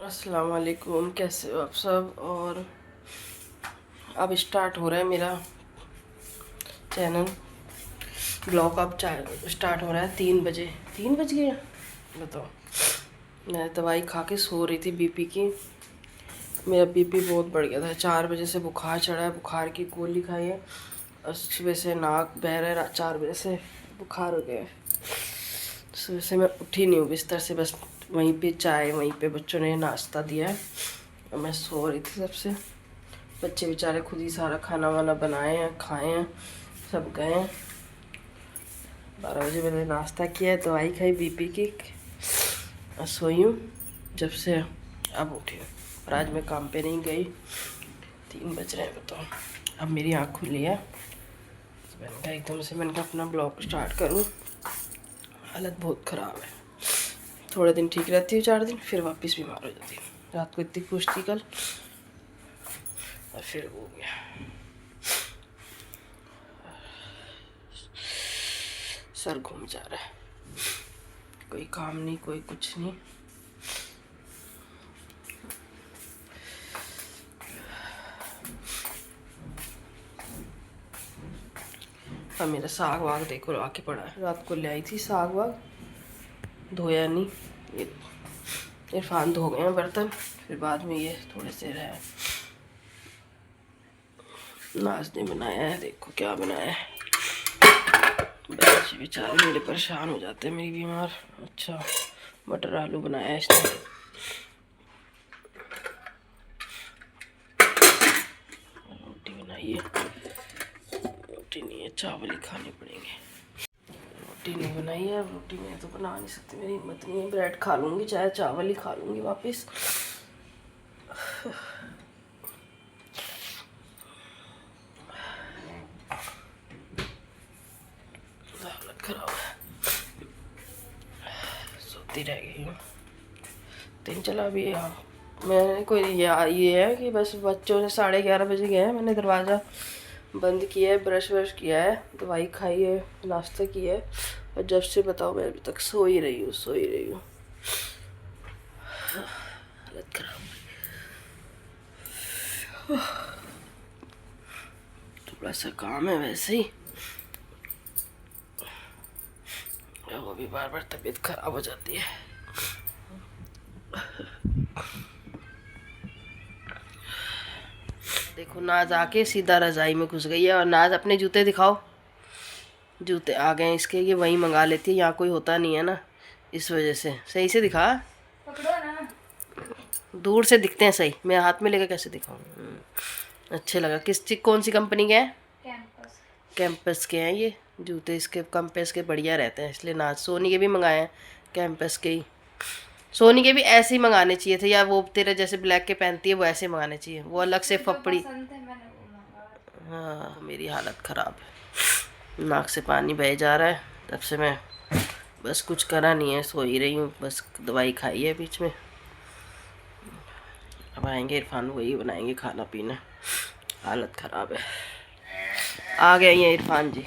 अस्सलाम वालेकुम, कैसे हो आप सब। और अब स्टार्ट हो रहा है मेरा चैनल ब्लॉग। अब स्टार्ट हो रहा है 3 बजे। 3 बज गए बताओ। मैं दवाई खा के सो रही थी बीपी की। मेरा बीपी बहुत बढ़ गया था। 4 बजे से बुखार चढ़ा है, बुखार की गोली खाई है और सुबह से नाक बह रहा है। 4 बजे से बुखार हो गया है। सुबह से मैं उठी नहीं हूँ बिस्तर से, बस वहीं पे चाय, वहीं पे बच्चों ने नाश्ता दिया है और मैं सो रही थी सबसे। बच्चे बेचारे खुद ही सारा खाना वाना बनाए हैं, खाए हैं, सब गए हैं। 12 बजे मैंने नाश्ता किया है, दवाई खाई बीपी की और सोई हूँ जब से अब उठी हूँ। और आज मैं काम पे नहीं गई। 3 बज रहे हैं बताओ। अब मेरी आँख खुली है तो मैंने कहा एकदम से मैंने कहा अपना ब्लॉग स्टार्ट करूँ। हालत बहुत ख़राब है। थोड़े दिन ठीक रहती हूँ, 4 दिन, फिर वापस बीमार हो जाती हूँ। रात को इतनी खुश थी कल और फिर वो हो गया। सर घूम जा रहा है, कोई काम नहीं, कोई कुछ नहीं। अब मेरा साग वाग देखो आके पड़ा है। रात को ले आई थी साग वाग, धोया नहीं। ये इरफान धो गए हैं बर्तन, फिर बाद में ये थोड़े से रहे। नाश्ते बनाया है, देखो क्या बनाया है। बच्चे बेचारे मेरे परेशान हो जाते हैं, मेरी बीमार। अच्छा, मटर आलू बनाया है इसने। रोटी बनाई है, रोटी नहीं है, चावल ही खाने पड़ेंगे। रोटी नहीं बनाई है, रोटी मैं तो बना नहीं सकती, मेरी हिम्मत नहीं है। ब्रेड खा लूँगी, चाहे चावल ही खा लूँगी वापस। हालत खराब है, सोती रह गई हूँ। दिन चला भी यहाँ। मैंने कोई ये है कि बस बच्चों ने 11:30 बजे गए हैं, मैंने दरवाज़ा बंद किया है, ब्रश व्रश किया है, दवाई खाई है, नाश्ता किया है और जब से बताओ मैं अभी तक सो ही रही हूँ। हालत खराब। थोड़ा सा काम है वैसे ही, वो भी बार बार तबीयत खराब हो जाती है। देखो नाज आके सीधा रजाई में घुस गई है। और नाज अपने जूते दिखाओ। जूते आ गए इसके, ये वहीं मंगा लेती है, यहाँ कोई होता नहीं है ना, इस वजह से। सही से दिखा, पकड़ो ना। दूर से दिखते हैं सही, मैं हाथ में लेकर कैसे दिखाऊँ। अच्छे लगा। कौन सी कंपनी के हैं? कैंपस। कैंपस के हैं ये जूते। इसके कैंपस के बढ़िया रहते हैं, इसलिए नाज। सोनी के भी मंगाए हैं कैंपस के ही। सोनी के भी ऐसे ही मंगाने चाहिए थे, या वो तेरे जैसे ब्लैक के पहनती है वो ऐसे मंगाने चाहिए, वो अलग से फपड़ी। हाँ, मेरी हालत ख़राब है, नाक से पानी बह जा रहा है तब से। मैं बस कुछ करा नहीं है, सो ही रही हूँ, बस दवाई खाई है बीच में। अब आएंगे इरफान, वही बनाएंगे खाना पीना। हालत ख़राब है। आ गए ये इरफान जी,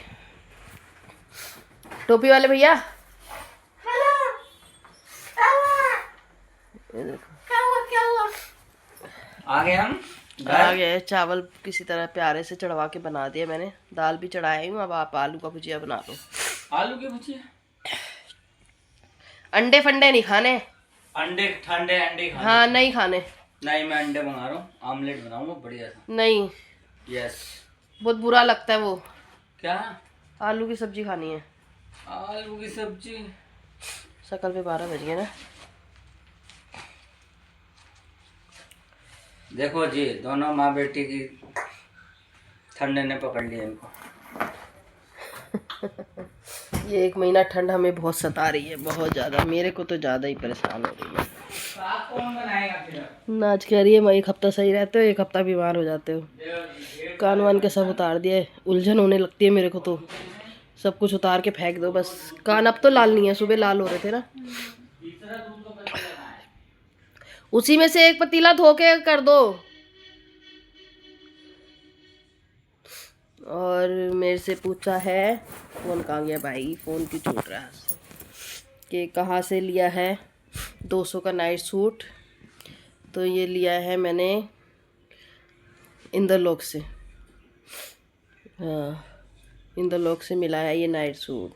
टोपी वाले भैया। ये देखो आ गए हम आ गए। चावल किसी तरह प्यारे से चढ़वा के बना दिया मैंने, दाल भी चढ़ाई हूँ। अब आप आलू का भुजिया बना लो। आलू की भुजिया? अंडे फंडे नहीं खाने। अंडे ठंडे अंडे खाने? हाँ नहीं खाने। नहीं, मैं अंडे मंगा रहा हूँ, आमलेट बनाऊंगा बढ़िया सा। नहीं, यस। बहुत बुरा लगता है वो। क्या? आलू की सब्जी खानी है। आलू की सब्जी? शकल पे 12 बज गए ना। देखो जी, दोनों माँ बेटी की ठंडे ने पकड़ लिया इनको। ये 1 महीना ठंड हमें बहुत सता रही है, बहुत ज़्यादा। मेरे को तो ज़्यादा ही परेशान हो रही है। साग कौन बनाएगा फिर? नाच कह रही है मैं 1 हफ्ता सही रहते हो, 1 हफ्ता बीमार हो जाते हो। कान वान के सब उतार दिए, उलझन होने लगती है मेरे को तो। सब कुछ उतार के फेंक दो बस। कान अब तो लाल नहीं है, सुबह लाल हो रहे थे ना। उसी में से 1 पतीला धो के कर दो। और मेरे से पूछा है, फ़ोन कहाँ गया भाई, फ़ोन क्यों छूट रहा है कि कहाँ से लिया है 200 का नाइट सूट। तो ये लिया है मैंने इंद्रलोक से। हाँ, इंद्रलोक से मिला है ये नाइट सूट।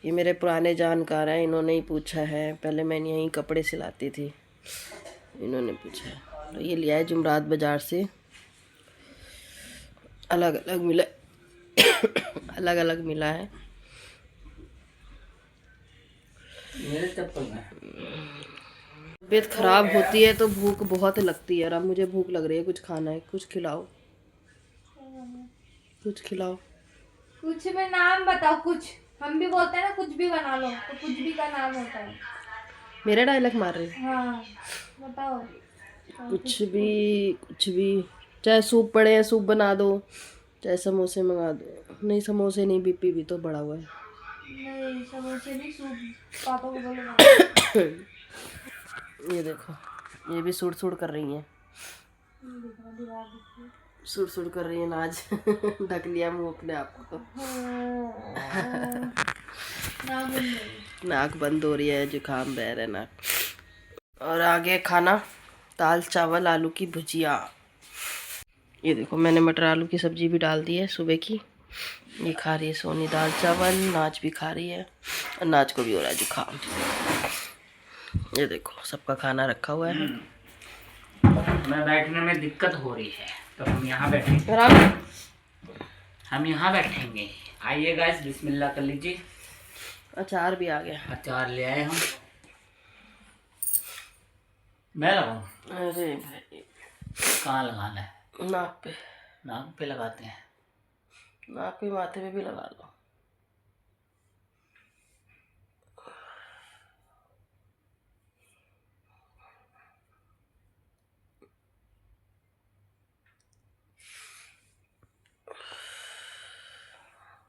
ये मेरे पुराने जानकार हैं, इन्होंने ही पूछा है। पहले मैं यहीं कपड़े सिलाती थी, इन्होंने पूछा है। तो ये लिया है जुमरात बाज़ार से। अलग अलग मिला अलग अलग मिला है। मेरे चप्पल में तबीयत ख़राब होती है तो भूख बहुत लगती है। और अब मुझे भूख लग रही है, कुछ खाना है, कुछ खिलाओ, कुछ खिलाओ। कुछ में नाम बताओ। कुछ हम भी बोलते हैं ना, कुछ भी बना लो, तो कुछ भी का नाम होता है। मेरे डायलॉग मार रहे हैं। हाँ बताओ। कुछ भी, चाहे सूप पड़े हैं सूप बना दो, चाहे समोसे मंगा दो। नहीं समोसे नहीं, बीपी भी तो बढ़ा हुआ है। नहीं समोसे नहीं, सूप पापा को बोलो। ये देखो, ये भी सुड़ सुड़ कर रही हैं, सुड़ सुड़ कर रही है नाज। ढक लिया मुंह अपने आप को। नाक बंद हो रही है, जुकाम बह रहा है नाक। और आगे खाना दाल चावल आलू की भुजिया। ये देखो मैंने मटर आलू की सब्जी भी डाल दी है सुबह की। ये खा रही है सोनी दाल चावल, नाच भी खा रही है और नाच को भी हो रहा है जुकाम। ये देखो सबका खाना रखा हुआ है। मैं बैठने में दिक्कत हो रही है तो हम यहाँ बैठेंगे। हम यहाँ बैठेंगे। आइए गाइस, बिस्मिल्लाह कर लीजिए। अचार भी आ गया। अचार ले आए हम। मैं लगाऊं? अरे भाई, कहाँ लगाना है? नाक पे। नाक पे लगाते हैं। नाक पे माथे पे भी लगा लो।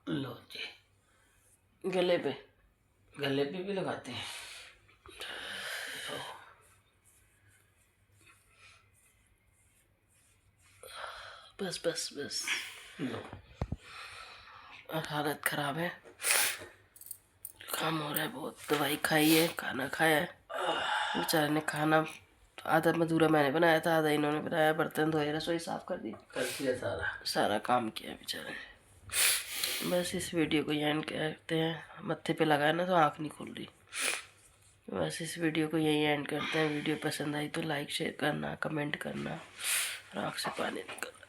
लो जी। गले पे, गले पे भी लगाते हैं। बस बस बस। लो। और हालत ख़राब है, काम हो रहा है बहुत। दवाई खाई है, खाना खाया है। बेचारे ने खाना तो आधा मधूरा मैंने बनाया था, आधा इन्होंने बनाया। बर्तन धोए, रसोई साफ़ कर दी, कर दिया सारा। सारा काम किया बेचारे ने। बस इस वीडियो को यहीं करते हैं। मत्थे पे लगाया ना तो आँख नहीं खुल रही। बस इस वीडियो को यहीं एंड करते हैं। वीडियो पसंद आई तो लाइक शेयर करना, कमेंट करना और आँख से पानी निकलना।